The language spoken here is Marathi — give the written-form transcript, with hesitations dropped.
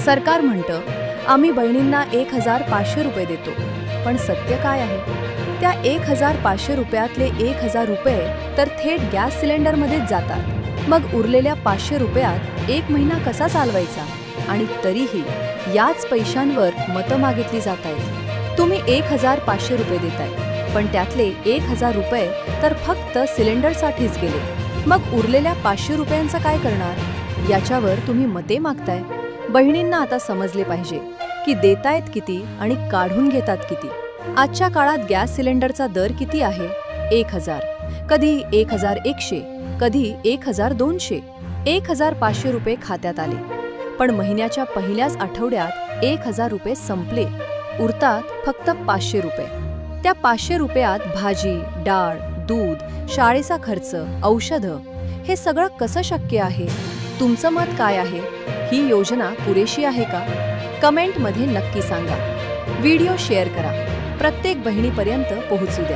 सरकार म्हणतं आम्ही बहिणींना 1,500 रुपये देतो, पण सत्य काय आहे? त्या 1,500 रुपयातले 1,000 रुपये तर थेट गॅस सिलेंडरमध्येच जातात. मग उरलेल्या 500 रुपयात एक महिना कसा चालवायचा? आणि तरीही याच पैशांवर मतं मागितली जात आहेत. तुम्ही 1,500 रुपये देताय, पण त्यातले 1,000 रुपये तर फक्त सिलेंडरसाठीच गेले. मग उरलेल्या 500 रुपयांचं काय करणार? याच्यावर तुम्ही मते मागताय. बहिणींना आता समजले पाहिजे की देतायत किती आणि काढून घेतात किती. आजच्या काळात गॅस सिलेंडरचा दर किती आहे? 1,000, कधी 1,100, कधी 1,200. 1,500 रुपये खात्यात आले, पण महिन्याच्या पहिल्याच आठवड्यात 1,000 रुपये संपले. उरतात फक्त 500 रुपये. त्या 500 रुपयात भाजी, डाळ, दूध, शाळेचा खर्च, औषधं, हे सगळं कसं शक्य आहे? तुमचं मत काय आहे? ही योजना पुरेशी आहे का? कमेंटमध्ये नक्की सांगा. व्हिडिओ शेअर करा. प्रत्येक बहिणीपर्यंत पोहोचू द्या.